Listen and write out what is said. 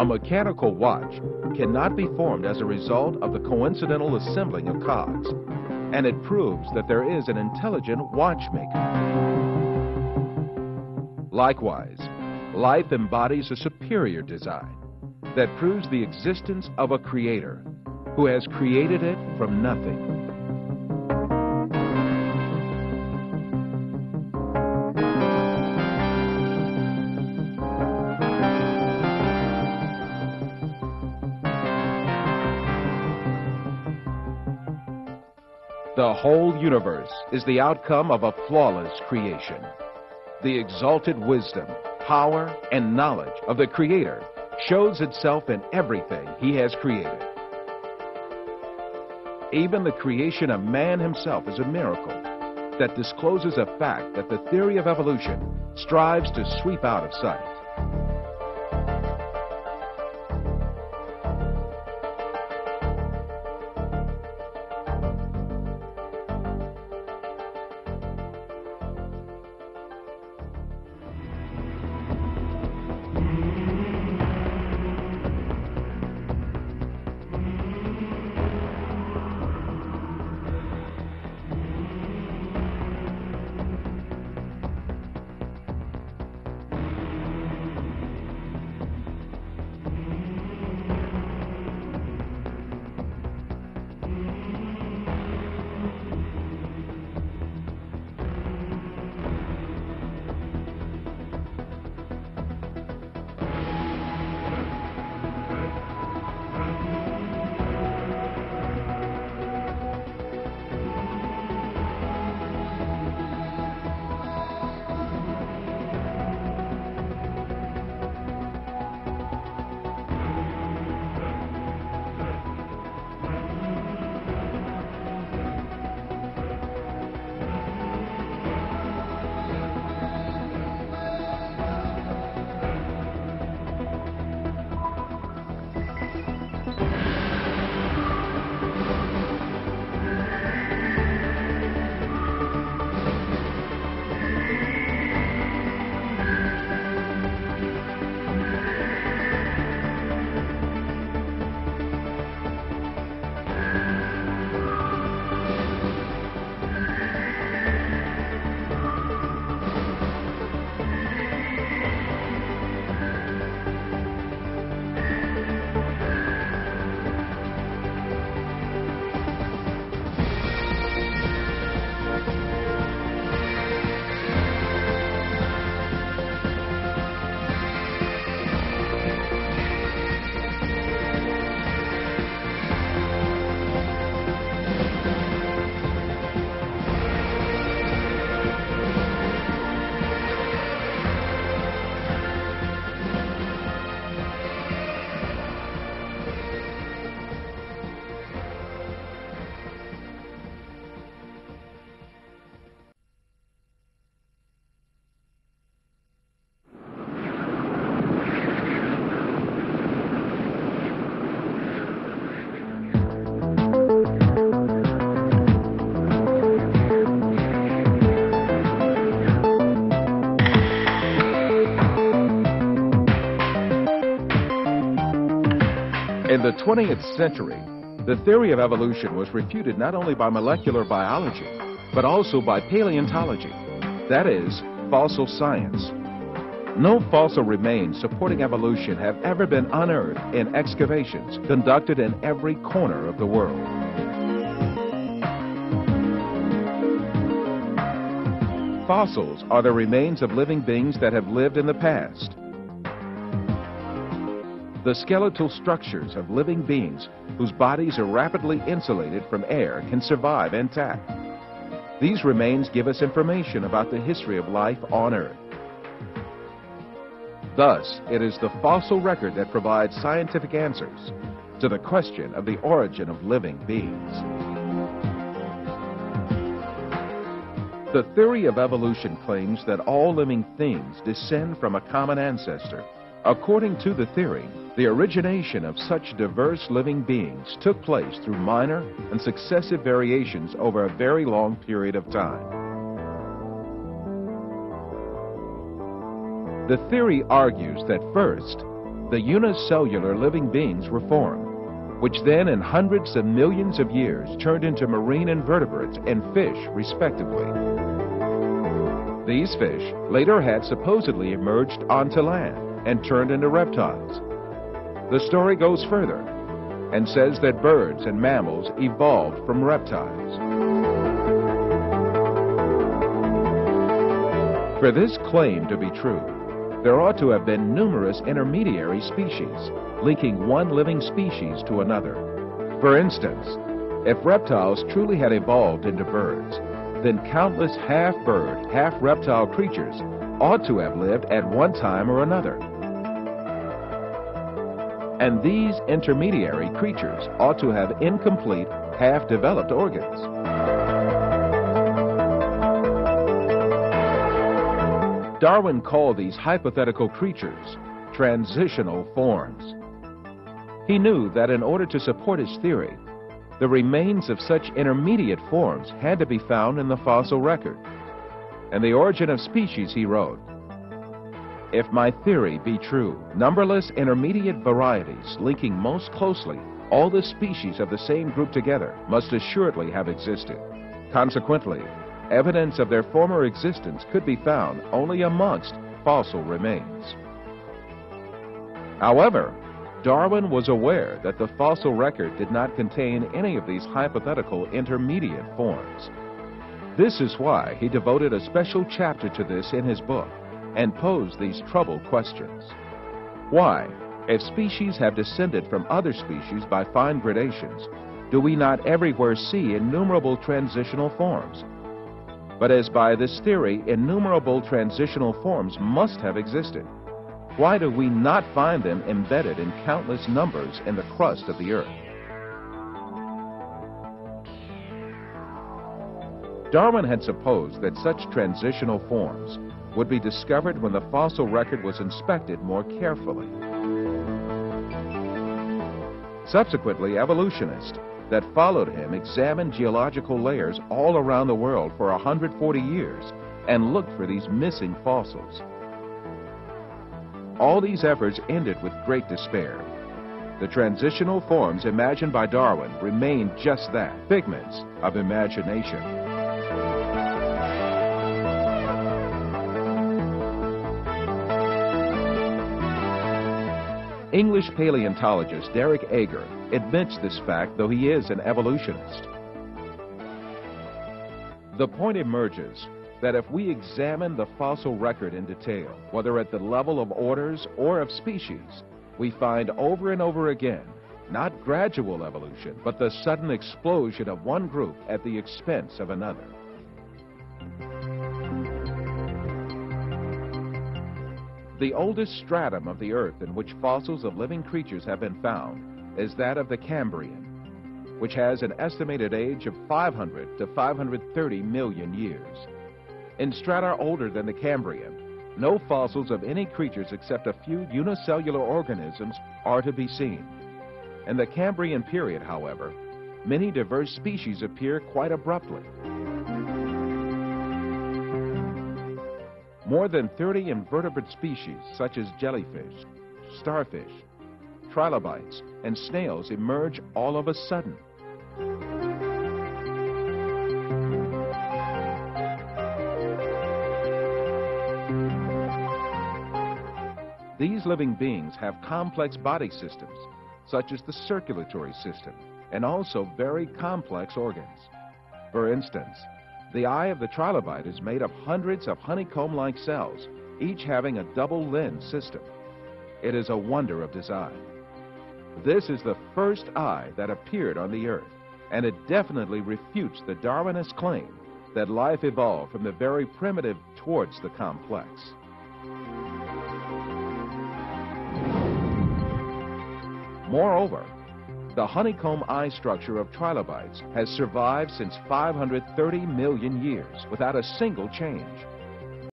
A mechanical watch cannot be formed as a result of the coincidental assembling of cogs, and it proves that there is an intelligent watchmaker. Likewise, life embodies a superior design that proves the existence of a creator who has created it from nothing. The whole universe is the outcome of a flawless creation. The exalted wisdom, power, and knowledge of the Creator shows itself in everything He has created. Even the creation of man himself is a miracle that discloses a fact that the theory of evolution strives to sweep out of sight. In the 20th century, the theory of evolution was refuted not only by molecular biology, but also by paleontology, that is, fossil science. No fossil remains supporting evolution have ever been unearthed in excavations conducted in every corner of the world. Fossils are the remains of living beings that have lived in the past. The skeletal structures of living beings whose bodies are rapidly insulated from air can survive intact. These remains give us information about the history of life on Earth. Thus, it is the fossil record that provides scientific answers to the question of the origin of living beings. The theory of evolution claims that all living things descend from a common ancestor. According to the theory, the origination of such diverse living beings took place through minor and successive variations over a very long period of time. The theory argues that first, the unicellular living beings were formed, which then in hundreds of millions of years turned into marine invertebrates and fish, respectively. These fish later had supposedly emerged onto land and turned into reptiles. The story goes further and says that birds and mammals evolved from reptiles. For this claim to be true, there ought to have been numerous intermediary species, linking one living species to another. For instance, if reptiles truly had evolved into birds, then countless half-bird, half-reptile creatures ought to have lived at one time or another. And these intermediary creatures ought to have incomplete, half-developed organs. Darwin called these hypothetical creatures transitional forms. He knew that in order to support his theory, the remains of such intermediate forms had to be found in the fossil record. And the origin of species, he wrote, "If my theory be true, numberless intermediate varieties linking most closely all the species of the same group together must assuredly have existed. Consequently, evidence of their former existence could be found only amongst fossil remains." However, Darwin was aware that the fossil record did not contain any of these hypothetical intermediate forms. This is why he devoted a special chapter to this in his book and posed these troubled questions. Why, if species have descended from other species by fine gradations, do we not everywhere see innumerable transitional forms? But as by this theory, innumerable transitional forms must have existed, why do we not find them embedded in countless numbers in the crust of the earth? Darwin had supposed that such transitional forms would be discovered when the fossil record was inspected more carefully. Subsequently, evolutionists that followed him examined geological layers all around the world for 140 years and looked for these missing fossils. All these efforts ended with great despair. The transitional forms imagined by Darwin remained just that, figments of imagination. English paleontologist Derek Ager admits this fact, though he is an evolutionist. The point emerges that if we examine the fossil record in detail, whether at the level of orders or of species, we find over and over again, not gradual evolution, but the sudden explosion of one group at the expense of another. The oldest stratum of the earth in which fossils of living creatures have been found is that of the Cambrian, which has an estimated age of 500 to 530 million years. In strata older than the Cambrian, no fossils of any creatures except a few unicellular organisms are to be seen. In the Cambrian period, however, many diverse species appear quite abruptly. More than 30 invertebrate species, such as jellyfish, starfish, trilobites, and snails emerge all of a sudden. These living beings have complex body systems, such as the circulatory system, and also very complex organs. For instance, the eye of the trilobite is made of hundreds of honeycomb-like cells, each having a double lens system. It is a wonder of design. This is the first eye that appeared on the earth, and it definitely refutes the Darwinist claim that life evolved from the very primitive towards the complex. Moreover, the honeycomb eye structure of trilobites has survived since 530 million years without a single change.